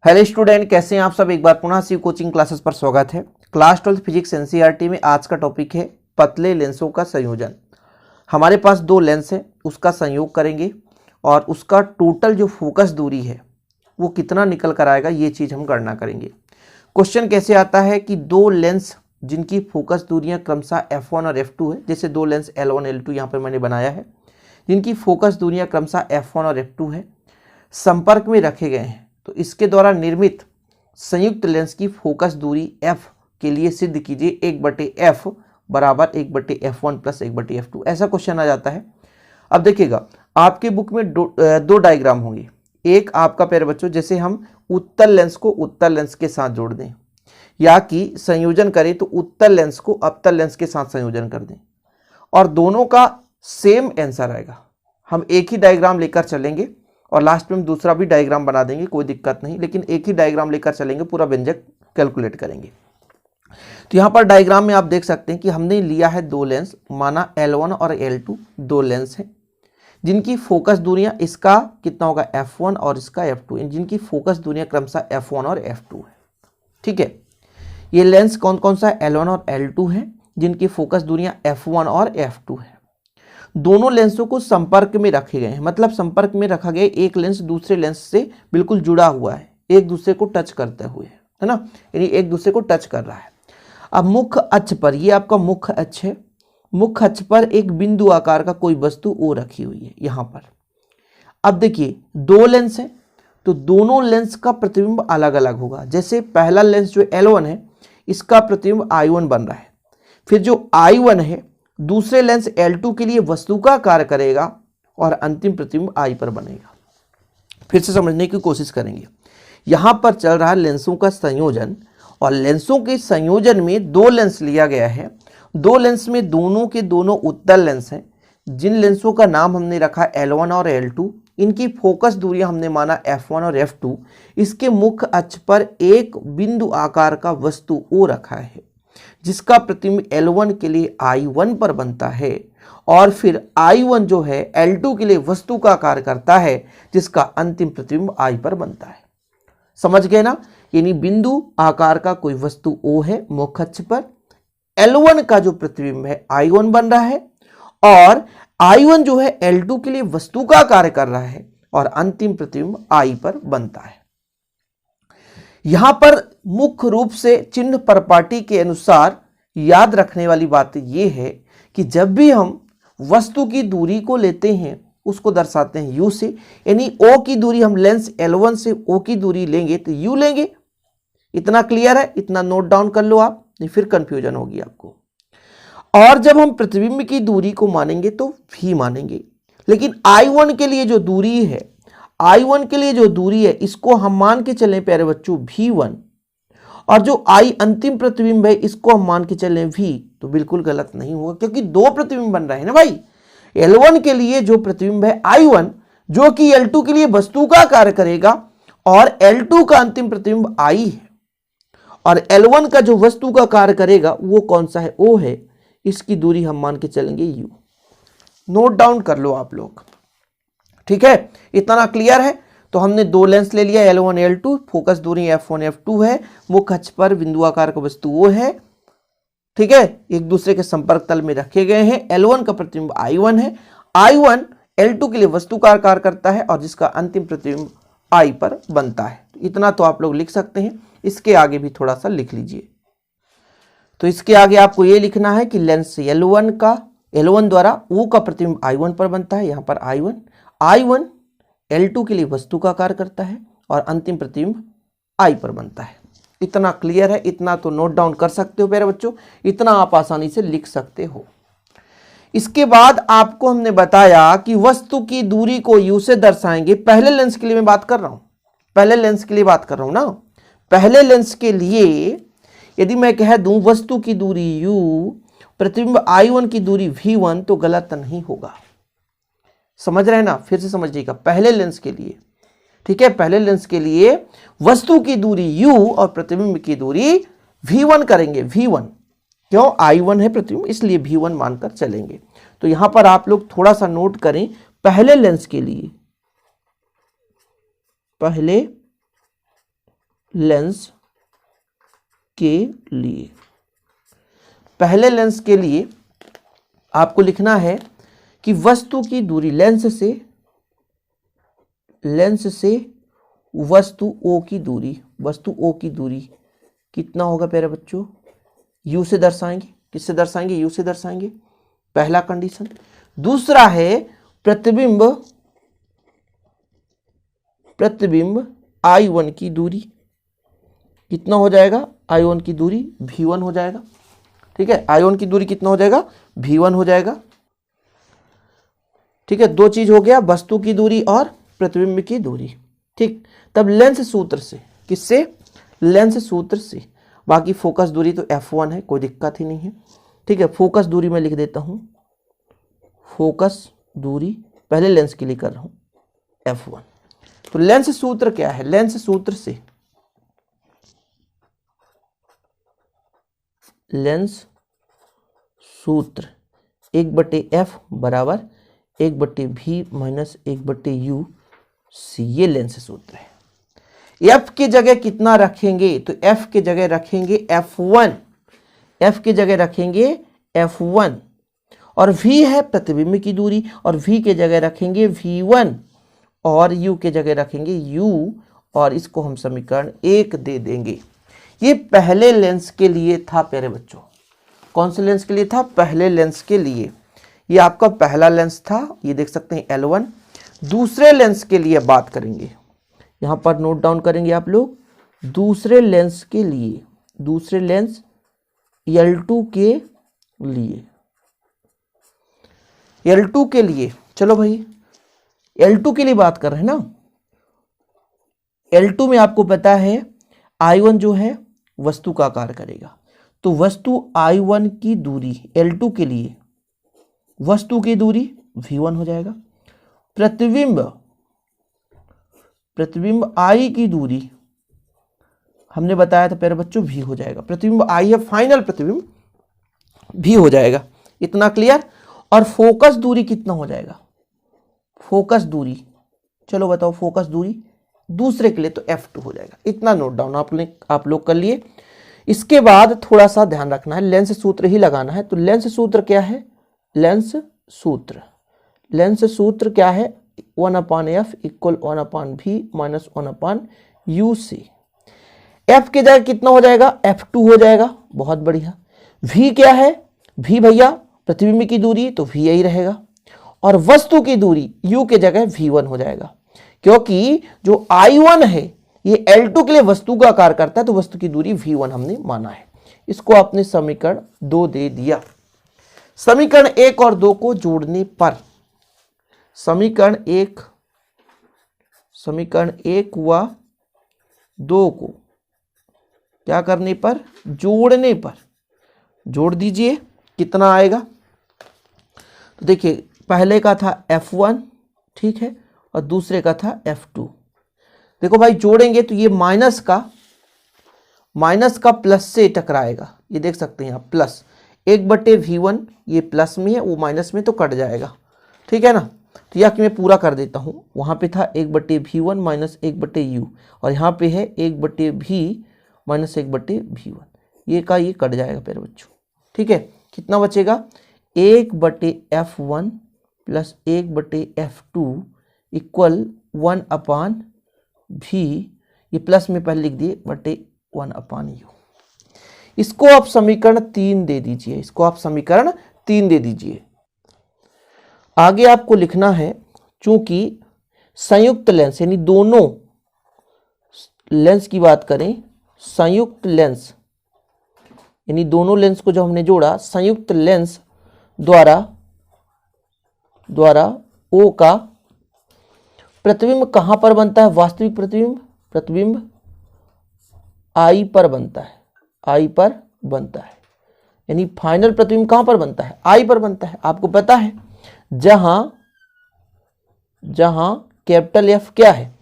Hello student, कैसे हैं आप सब। एक बार पुनः शिव कोचिंग क्लासेस पर स्वागत है। क्लास 12 फिजिक्स एनसीईआरटी में आज का टॉपिक है पतले लेंसों का संयोजन। हमारे पास दो लेंस है, उसका संयोग करेंगे और उसका टोटल जो फोकस दूरी है वो कितना निकल कर आएगा, ये चीज़ हम गणना करेंगे। क्वेश्चन कैसे आता है कि दो लेंस जिनकी फोकस दूरियाँ क्रमशः F1 और F2 है, जैसे दो लेंस L1 L2 यहाँ पर मैंने बनाया है, जिनकी फोकस दूरियाँ क्रमशः F1 और F2 है, संपर्क में रखे गए हैं, तो इसके द्वारा निर्मित संयुक्त लेंस की फोकस दूरी f के लिए सिद्ध कीजिए 1/f बराबर 1/f1 प्लस 1/f2। ऐसा क्वेश्चन आ जाता है। अब देखिएगा, आपके बुक में दो डायग्राम होंगे। एक आपका प्यारे बच्चों, जैसे हम उत्तल लेंस को उत्तल लेंस के साथ जोड़ दें या कि संयोजन करें तो उत्तल लेंस को अवतल लेंस के साथ संयोजन कर दें और दोनों का सेम आंसर आएगा। हम एक ही डायग्राम लेकर चलेंगे और लास्ट में हम दूसरा भी डायग्राम बना देंगे, कोई दिक्कत नहीं, लेकिन एक ही डायग्राम लेकर चलेंगे, पूरा व्यंजक कैलकुलेट करेंगे। तो यहाँ पर डायग्राम में आप देख सकते हैं कि हमने लिया है दो लेंस, माना L1 और L2 दो लेंस हैं, जिनकी फोकस दूरियां, इसका कितना होगा F1 और इसका F2, जिनकी फोकस दूरियां क्रमशः F1 और F2 है। ठीक है, ये लेंस कौन कौन सा है, L1 और L2 है, जिनकी फोकस दूरियां F1 और F2 है। दोनों लेंसों को संपर्क में रखे गए हैं, मतलब संपर्क में रखा गया एक लेंस दूसरे लेंस से बिल्कुल जुड़ा हुआ है, एक दूसरे को टच करते हुए, है ना, यानी एक दूसरे को टच कर रहा है। अब मुख्य अक्ष पर, ये आपका मुख्य अक्ष है, मुख्य अक्ष पर एक बिंदु आकार का कोई वस्तु ओ रखी हुई है यहाँ पर। अब देखिए, दो लेंस है तो दोनों लेंस का प्रतिबिंब अलग अलग होगा। जैसे पहला लेंस जो L1 है, इसका प्रतिबिंब I1 बन रहा है, फिर जो I1 है दूसरे लेंस L2 के लिए वस्तु का कार्य करेगा और अंतिम प्रतिबिंब I पर बनेगा। फिर से समझने की कोशिश करेंगे। यहां पर चल रहा है लेंसों का संयोजन और लेंसों के संयोजन में दो लेंस लिया गया है। दो लेंस में दोनों के दोनों उत्तल लेंस हैं, जिन लेंसों का नाम हमने रखा L1 और L2। इनकी फोकस दूरियां हमने माना F1 और F2। इसके मुख्य अक्ष पर एक बिंदु आकार का वस्तु O रखा है, जिसका प्रतिबिंब L1 के लिए I1 पर बनता है और फिर I1 जो है L2 के लिए वस्तु का कार्य करता है, जिसका अंतिम प्रतिबिंब I पर बनता है। समझ गए ना, यानी बिंदु आकार का कोई वस्तु O है मुख्य अक्ष पर, L1 का जो प्रतिबिंब है I1 बन रहा है और I1 जो है L2 के लिए वस्तु का कार्य कर रहा है और अंतिम प्रतिबिंब I पर बनता है। यहां पर मुख्य रूप से चिन्ह परपाटी के अनुसार याद रखने वाली बात यह है कि जब भी हम वस्तु की दूरी को लेते हैं उसको दर्शाते हैं U से, यानी O की दूरी, हम लेंस L1 से O की दूरी लेंगे तो U लेंगे। इतना क्लियर है, इतना नोट डाउन कर लो आप, नहीं फिर कंफ्यूजन होगी आपको। और जब हम प्रतिबिंब की दूरी को मानेंगे तो V मानेंगे, लेकिन I1 के लिए जो दूरी है, I1 के लिए जो दूरी है, इसको हम मान के चलें प्यारे बच्चों V1, और जो I अंतिम प्रतिबिंब है इसको हम मान के चलें V, तो बिल्कुल गलत नहीं होगा, क्योंकि दो प्रतिबिंब बन रहे हैं ना भाई। L1 के लिए जो प्रतिबिंब है I1, जो कि L2 के लिए वस्तु का कार्य करेगा, और L2 का अंतिम प्रतिबिंब I है, और L1 का जो वस्तु का कार्य करेगा वो कौन सा है, O है। इसकी दूरी हम मान के चलेंगे U। नोट डाउन कर लो आप लोग, ठीक है, इतना क्लियर है। तो हमने दो लेंस ले लिया L1 L2, फोकस दूरी F1 F2 है, मुख्य अक्ष पर बिंदु आकार का वस्तु वो है, ठीक है, एक दूसरे के संपर्क तल में रखे गए हैं। L1 का प्रतिबिंब I1 है, I1 L2 के लिए वस्तु का कार्य करता है और जिसका अंतिम प्रतिबिंब I पर बनता है। इतना तो आप लोग लिख सकते हैं, इसके आगे भी थोड़ा सा लिख लीजिए। तो इसके आगे आपको ये लिखना है कि लेंस L1 द्वारा O का प्रतिबिंब I1 पर बनता है, यहाँ पर I1 L2 के लिए वस्तु का कार्य करता है और अंतिम प्रतिबिंब I पर बनता है। इतना क्लियर है, इतना तो नोट डाउन कर सकते हो प्यारे बच्चों, इतना आप आसानी से लिख सकते हो। इसके बाद आपको हमने बताया कि वस्तु की दूरी को U से दर्शाएंगे। पहले लेंस के लिए मैं बात कर रहा हूं, पहले लेंस के लिए बात कर रहा हूं ना। पहले लेंस के लिए यदि मैं कह दूं वस्तु की दूरी U, प्रतिबिंब I1 की दूरी V1, तो गलत नहीं होगा। समझ रहे हैं ना, फिर से समझिएगा। पहले लेंस के लिए, ठीक है, पहले लेंस के लिए वस्तु की दूरी U और प्रतिबिंब की दूरी V1 करेंगे। V1 क्यों, I1 है प्रतिबिंब, इसलिए V1 मानकर चलेंगे। तो यहां पर आप लोग थोड़ा सा नोट करें, पहले लेंस के लिए, पहले लेंस के लिए, पहले लेंस के लिए आपको लिखना है कि वस्तु की दूरी लेंस से वस्तु O की दूरी, वस्तु O की दूरी कितना होगा प्यारे बच्चों, U से दर्शाएंगे। किससे दर्शाएंगे, U से दर्शाएंगे, पहला कंडीशन। दूसरा है प्रतिबिंब I1 की दूरी कितना हो जाएगा, I1 की दूरी V1 हो जाएगा। ठीक है, I1 की दूरी कितना हो जाएगा, V1 हो जाएगा। ठीक है, दो चीज हो गया, वस्तु की दूरी और प्रतिबिंब की दूरी। ठीक, तब लेंस सूत्र से, किससे, लेंस सूत्र से। बाकी फोकस दूरी तो F1 है, कोई दिक्कत ही नहीं है। ठीक है, फोकस दूरी मैं लिख देता हूं, फोकस दूरी पहले लेंस के लिए कर रहा हूं F1। तो लेंस सूत्र क्या है, लेंस सूत्र से, लेंस सूत्र 1/F बराबर 1/V माइनस 1/U सी, ये लेंस सूत्र है। F की जगह कितना रखेंगे, तो F की जगह रखेंगे F1, F की जगह रखेंगे F1, और V है प्रतिबिंब की दूरी, और V के जगह रखेंगे V1, और U के जगह रखेंगे U, और इसको हम समीकरण 1 दे देंगे। ये पहले लेंस के लिए था प्यारे बच्चों। कौन से लेंस के लिए था, पहले लेंस के लिए। ये आपका पहला लेंस था, ये देख सकते हैं L1। दूसरे लेंस के लिए बात करेंगे, यहां पर नोट डाउन करेंगे आप लोग। दूसरे लेंस के लिए, दूसरे लेंस L2 के लिए, L2 के लिए, चलो भाई L2 के लिए बात कर रहे हैं ना। L2 में आपको पता है I1 जो है वस्तु का आकार करेगा, तो वस्तु I1 की दूरी L2 के लिए, वस्तु की दूरी V1 हो जाएगा। प्रतिबिंब I की दूरी हमने बताया था प्यारे बच्चों V हो जाएगा। प्रतिबिंब I है, फाइनल प्रतिबिंब V हो जाएगा। इतना क्लियर। और फोकस दूरी कितना हो जाएगा, फोकस दूरी, चलो बताओ, फोकस दूरी दूसरे के लिए तो F2 हो जाएगा। इतना नोट डाउन आप लोग कर लिए। इसके बाद थोड़ा सा ध्यान रखना है, लेंस सूत्र ही लगाना है। तो लेंस सूत्र क्या है, लेंस सूत्र क्या है, 1/F equal 1/V minus 1/U से। F की जगह कितना हो जाएगा, F2 हो जाएगा, बहुत बढ़िया। V क्या है, V भैया प्रतिबिंब की दूरी, तो V यही रहेगा, और वस्तु की दूरी U के जगह V1 हो जाएगा, क्योंकि जो I1 है ये L2 के लिए वस्तु का आकार करता है, तो वस्तु की दूरी V1 हमने माना है। इसको आपने समीकरण 2 दे दिया। समीकरण 1 और 2 को जोड़ने पर, समीकरण 1 व 2 को क्या करने पर, जोड़ने पर, जोड़ दीजिए, कितना आएगा। तो देखिए पहले का था F1, ठीक है, और दूसरे का था F2। देखो भाई जोड़ेंगे तो ये माइनस का प्लस से टकराएगा, ये देख सकते हैं आप, प्लस 1/V1, ये प्लस में है, वो माइनस में तो कट जाएगा, ठीक है ना। तो यह मैं पूरा कर देता हूं, वहां पे था 1/V1 माइनस 1/U, और यहाँ पे है 1/V माइनस 1/V1, ये का ये कट जाएगा प्यारे बच्चों, ठीक है। कितना बचेगा, 1/F1 plus 1/F2 equal 1/V, ये प्लस में पहले लिख दिए, बटे 1/U। इसको आप समीकरण 3 दे दीजिए, इसको आप समीकरण 3 दे दीजिए। आगे आपको लिखना है, चूंकि संयुक्त लेंस यानी दोनों लेंस की बात करें, संयुक्त लेंस यानी दोनों लेंस को जब हमने जोड़ा, संयुक्त लेंस द्वारा O का प्रतिबिंब कहां पर बनता है, वास्तविक प्रतिबिंब I पर बनता है, I पर बनता है, यानी फाइनल प्रतिबिंब कहां पर बनता है, I पर बनता है। आपको पता है जहां कैपिटल F क्या है,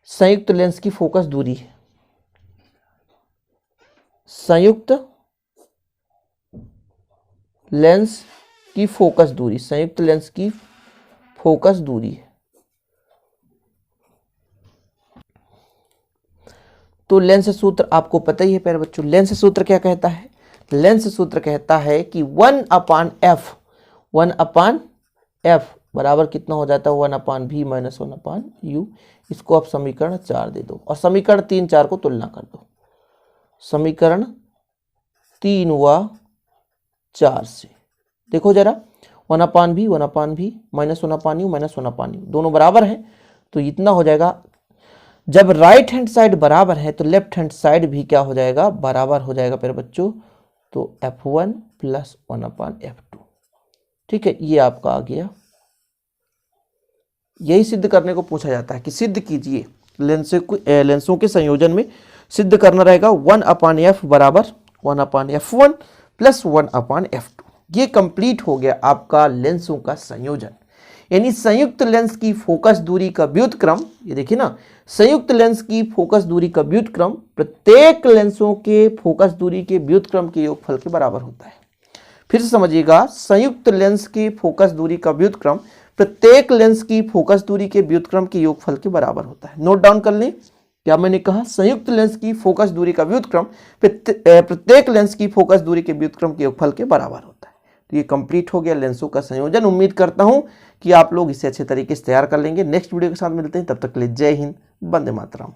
संयुक्त लेंस की फोकस दूरी है, संयुक्त लेंस की फोकस दूरी, संयुक्त लेंस की फोकस दूरी है। तो लेंस सूत्र आपको पता ही है प्यारे बच्चों। लेंस सूत्र क्या कहता है? लेंस सूत्र कहता है कि 1/f, 1/f बराबर कितना हो जाता है? 1/v minus 1/u। इसको आप समीकरण 4 दे दो और समीकरण 3, 4 को तुलना कर दो। समीकरण 3 व 4 से देखो जरा, 1/v, 1/v minus 1/u minus 1/u दोनों बराबर हैं, तो इतना हो जाएगा। जब राइट हैंड साइड बराबर है तो लेफ्ट हैंड साइड भी क्या हो जाएगा? बराबर हो जाएगा प्यारे बच्चों। तो f1 प्लस 1/f2। ठीक है, ये आपका आ गया। यही सिद्ध करने को पूछा जाता है कि सिद्ध कीजिए। लेंसों के संयोजन में सिद्ध करना रहेगा 1/f बराबर 1/f1 प्लस 1/f2। ये कंप्लीट हो गया आपका लेंसों का संयोजन। यानी संयुक्त लेंस की फोकस दूरी का व्युत्क्रम, ये देखिए ना, संयुक्त लेंस की फोकस दूरी का व्युत्क्रम प्रत्येक लेंसों के फोकस दूरी के व्युत्क्रम के योगफल के बराबर होता है। फिर से समझिएगा, संयुक्त लेंस की फोकस दूरी का व्युत्क्रम प्रत्येक लेंस की फोकस दूरी के व्युत्क्रम के योगफल के बराबर होता है। नोट डाउन कर लें, क्या मैंने कहा? संयुक्त लेंस की फोकस दूरी का व्युत्क्रम प्रत्येक लेंस की फोकस दूरी के व्युत्क्रम के योगफल के बराबर होता है। तो ये कंप्लीट हो गया लेंसों का संयोजन। उम्मीद करता हूं कि आप लोग इसे अच्छे तरीके से तैयार कर लेंगे। नेक्स्ट वीडियो के साथ मिलते हैं, तब तक के लिए जय हिंद, वंदे मातरम।